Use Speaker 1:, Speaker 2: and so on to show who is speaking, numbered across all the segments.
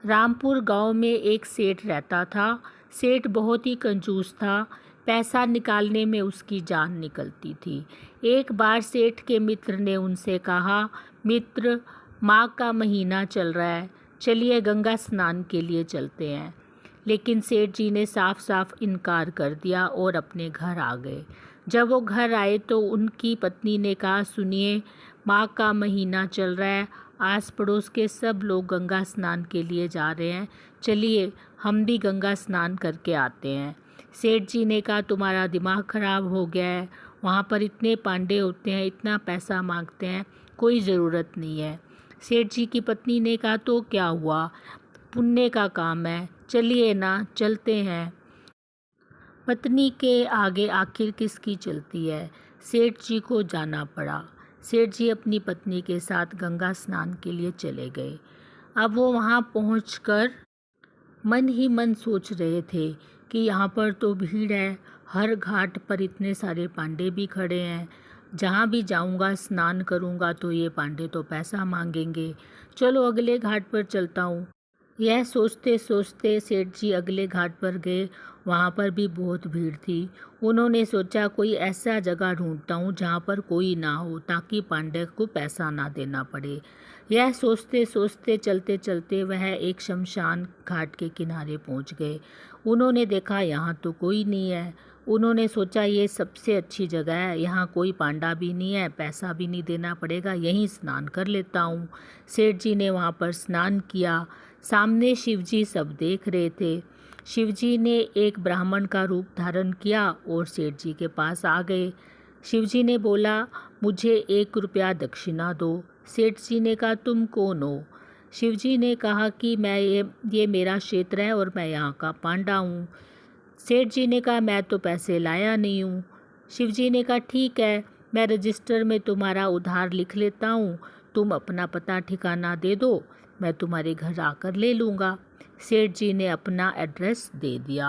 Speaker 1: रामपुर गांव में एक सेठ रहता था। सेठ बहुत ही कंजूस था। पैसा निकालने में उसकी जान निकलती थी। एक बार सेठ के मित्र ने उनसे कहा, मित्र, माघ का महीना चल रहा है, चलिए गंगा स्नान के लिए चलते हैं। लेकिन सेठ जी ने साफ साफ इनकार कर दिया और अपने घर आ गए। जब वो घर आए तो उनकी पत्नी ने कहा, सुनिए, माघ का महीना चल रहा है, आस पड़ोस के सब लोग गंगा स्नान के लिए जा रहे हैं, चलिए हम भी गंगा स्नान करके आते हैं। सेठ जी ने कहा, तुम्हारा दिमाग खराब हो गया है, वहाँ पर इतने पांडे होते हैं, इतना पैसा मांगते हैं, कोई ज़रूरत नहीं है। सेठ जी की पत्नी ने कहा, तो क्या हुआ, पुण्य का काम है, चलिए ना, चलते हैं। पत्नी के आगे आखिर किसकी चलती है। सेठ जी को जाना पड़ा। सेठ जी अपनी पत्नी के साथ गंगा स्नान के लिए चले गए। अब वो वहाँ पहुँचकर मन ही मन सोच रहे थे कि यहाँ पर तो भीड़ है, हर घाट पर इतने सारे पांडे भी खड़े हैं, जहाँ भी जाऊँगा स्नान करूँगा तो ये पांडे तो पैसा मांगेंगे, चलो अगले घाट पर चलता हूँ। यह सोचते सोचते सेठ जी अगले घाट पर गए। वहाँ पर भी बहुत भीड़ थी। उन्होंने सोचा कोई ऐसा जगह ढूंढता हूँ जहाँ पर कोई ना हो, ताकि पांडे को पैसा ना देना पड़े। यह सोचते सोचते चलते चलते वह एक शमशान घाट के किनारे पहुँच गए। उन्होंने देखा यहाँ तो कोई नहीं है। उन्होंने सोचा ये सबसे अच्छी जगह है, यहाँ कोई पांडा भी नहीं है, पैसा भी नहीं देना पड़ेगा, यहीं स्नान कर लेता हूँ। सेठ जी ने वहाँ पर स्नान किया। सामने शिवजी सब देख रहे थे। शिवजी ने एक ब्राह्मण का रूप धारण किया और सेठ जी के पास आ गए। शिवजी ने बोला, मुझे 1 रुपया दक्षिणा दो। सेठ जी ने कहा, तुम कौन हो। शिवजी ने कहा कि मैं ये मेरा क्षेत्र है और मैं यहाँ का पांडा हूँ। सेठ जी ने कहा, मैं तो पैसे लाया नहीं हूँ। शिवजी ने कहा, ठीक है, मैं रजिस्टर में तुम्हारा उधार लिख लेता हूँ, तुम अपना पता ठिकाना दे दो, मैं तुम्हारे घर आकर ले लूँगा। सेठ जी ने अपना एड्रेस दे दिया।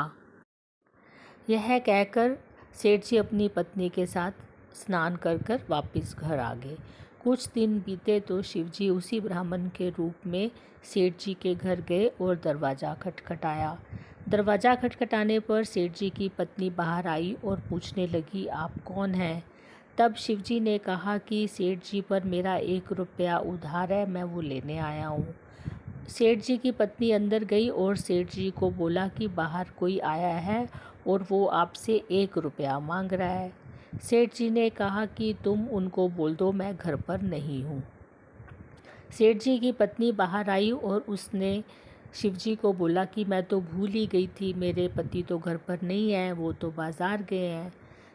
Speaker 1: यह कहकर सेठ जी अपनी पत्नी के साथ स्नान कर वापस घर आ गए। कुछ दिन बीते तो शिवजी उसी ब्राह्मण के रूप में सेठ जी के घर गए और दरवाज़ा खटखटाया। दरवाज़ा खटखटाने पर सेठ जी की पत्नी बाहर आई और पूछने लगी, आप कौन हैं। तब शिवजी ने कहा कि सेठ जी पर मेरा 1 रुपया उधार है, मैं वो लेने आया हूँ। सेठ जी की पत्नी अंदर गई और सेठ जी को बोला कि बाहर कोई आया है और वो आपसे 1 रुपया मांग रहा है। सेठ जी ने कहा कि तुम उनको बोल दो मैं घर पर नहीं हूँ। सेठ जी की पत्नी बाहर आई और उसने शिवजी को बोला कि मैं तो भूल ही गई थी, मेरे पति तो घर पर नहीं है, वो तो बाज़ार गए हैं।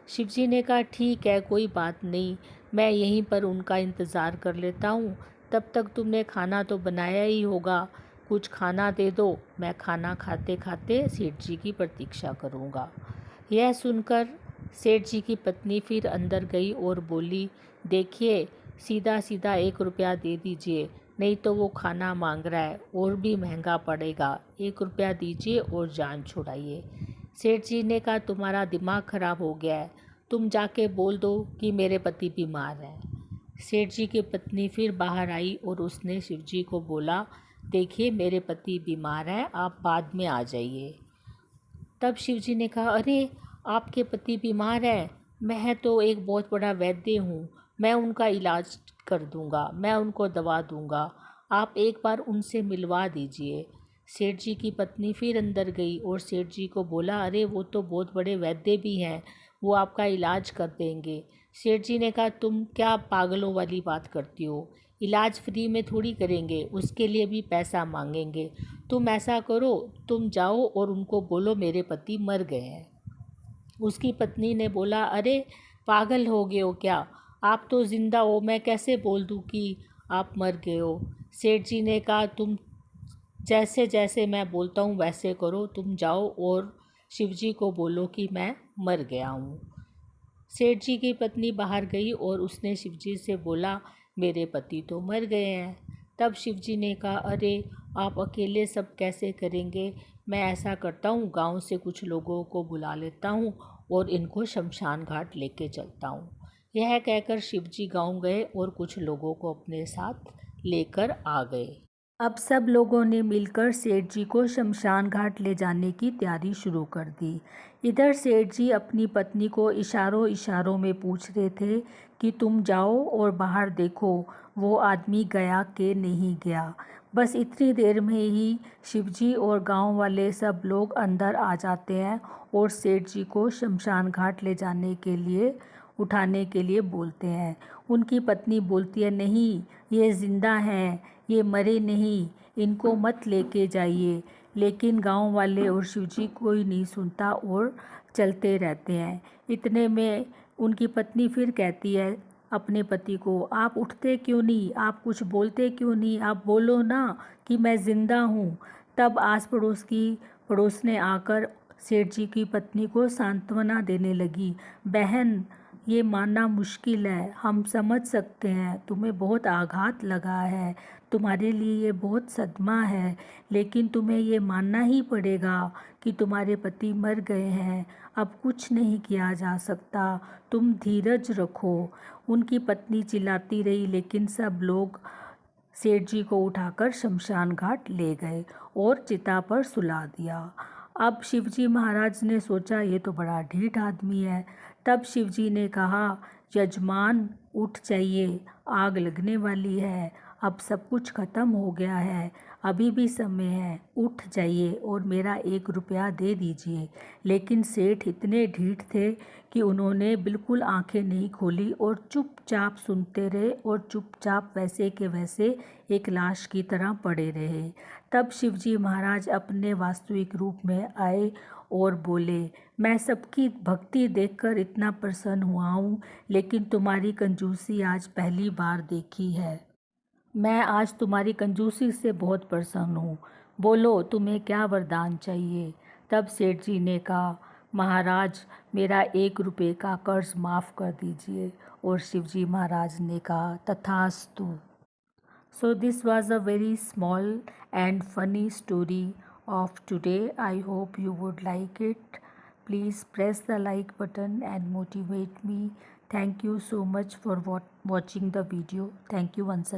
Speaker 1: शिवजी ने कहा, ठीक है, कोई बात नहीं, मैं यहीं पर उनका इंतज़ार कर लेता हूँ, तब तक तुमने खाना तो बनाया ही होगा, कुछ खाना दे दो, मैं खाना खाते खाते सेठ जी की प्रतीक्षा करूँगा। यह सुनकर सेठ जी की पत्नी फिर अंदर गई और बोली, देखिए, सीधा सीधा 1 रुपया दे दीजिए, नहीं तो वो खाना मांग रहा है और भी महंगा पड़ेगा, 1 रुपया दीजिए और जान छुड़ाइए। सेठ जी ने कहा, तुम्हारा दिमाग खराब हो गया है, तुम जाके बोल दो कि मेरे पति बीमार हैं। सेठ जी की पत्नी फिर बाहर आई और उसने शिवजी को बोला, देखिए मेरे पति बीमार हैं, आप बाद में आ जाइए। तब शिवजी ने कहा, अरे आपके पति बीमार हैं, मैं तो एक बहुत बड़ा वैद्य हूँ, मैं उनका इलाज कर दूँगा, मैं उनको दवा दूँगा, आप एक बार उनसे मिलवा दीजिए। सेठ जी की पत्नी फिर अंदर गई और सेठ जी को बोला, अरे वो तो बहुत बड़े वैद्य भी हैं, वो आपका इलाज कर देंगे। सेठ जी ने कहा, तुम क्या पागलों वाली बात करती हो, इलाज फ्री में थोड़ी करेंगे, उसके लिए भी पैसा मांगेंगे। तुम ऐसा करो, तुम जाओ और उनको बोलो मेरे पति मर गए हैं। उसकी पत्नी ने बोला, अरे पागल हो गए हो क्या, आप तो ज़िंदा हो, मैं कैसे बोल दूँ कि आप मर गए हो। सेठ जी ने कहा, तुम जैसे जैसे मैं बोलता हूँ वैसे करो, तुम जाओ और शिवजी को बोलो कि मैं मर गया हूँ। सेठ जी की पत्नी बाहर गई और उसने शिवजी से बोला, मेरे पति तो मर गए हैं। तब शिवजी ने कहा, अरे आप अकेले सब कैसे करेंगे, मैं ऐसा करता हूँ, गांव से कुछ लोगों को बुला लेता हूँ और इनको शमशान घाट लेके चलता हूँ। यह कहकर शिवजी गांव गए और कुछ लोगों को अपने साथ लेकर आ गए। अब सब लोगों ने मिलकर सेठ जी को शमशान घाट ले जाने की तैयारी शुरू कर दी। इधर सेठ जी अपनी पत्नी को इशारों इशारों में पूछ रहे थे कि तुम जाओ और बाहर देखो वो आदमी गया कि नहीं गया। बस इतनी देर में ही शिवजी और गांव वाले सब लोग अंदर आ जाते हैं और सेठ जी को शमशान घाट ले जाने के लिए उठाने के लिए बोलते हैं। उनकी पत्नी बोलती है, नहीं, ये ज़िंदा हैं, ये मरे नहीं, इनको मत लेके जाइए। लेकिन गांव वाले और शिवजी कोई नहीं सुनता और चलते रहते हैं। इतने में उनकी पत्नी फिर कहती है अपने पति को, आप उठते क्यों नहीं, आप कुछ बोलते क्यों नहीं, आप बोलो ना कि मैं ज़िंदा हूँ। तब आस पड़ोस की पड़ोस ने आकर सेठ जी की पत्नी को सांत्वना देने लगी। बहन, ये मानना मुश्किल है, हम समझ सकते हैं, तुम्हें बहुत आघात लगा है, तुम्हारे लिए ये बहुत सदमा है, लेकिन तुम्हें ये मानना ही पड़ेगा कि तुम्हारे पति मर गए हैं, अब कुछ नहीं किया जा सकता, तुम धीरज रखो। उनकी पत्नी चिल्लाती रही, लेकिन सब लोग सेठ जी को उठाकर शमशान घाट ले गए और चिता पर सुला दिया। अब शिवजी महाराज ने सोचा, ये तो बड़ा ढीठ आदमी है। तब शिवजी ने कहा, यजमान उठ जाइए, आग लगने वाली है, अब सब कुछ खत्म हो गया है, अभी भी समय है, उठ जाइए और मेरा 1 रुपया दे दीजिए। लेकिन सेठ इतने ढीठ थे कि उन्होंने बिल्कुल आंखें नहीं खोली और चुपचाप सुनते रहे और चुपचाप वैसे के वैसे एक लाश की तरह पड़े रहे। तब शिवजी महाराज अपने वास्तविक रूप में आए और बोले, मैं सबकी भक्ति देखकर इतना प्रसन्न हुआ हूँ, लेकिन तुम्हारी कंजूसी आज पहली बार देखी है। मैं आज तुम्हारी कंजूसी से बहुत प्रसन्न हूँ। बोलो, तुम्हें क्या वरदान चाहिए। तब सेठ जी ने कहा, महाराज, मेरा 1 रुपये का कर्ज माफ़ कर दीजिए। और शिवजी महाराज ने कहा, तथास्तु। So this was a very small and funny story of today. I hope you would like it. Please press the like button and motivate me. Thank you so much for watching the video. Thank you once again.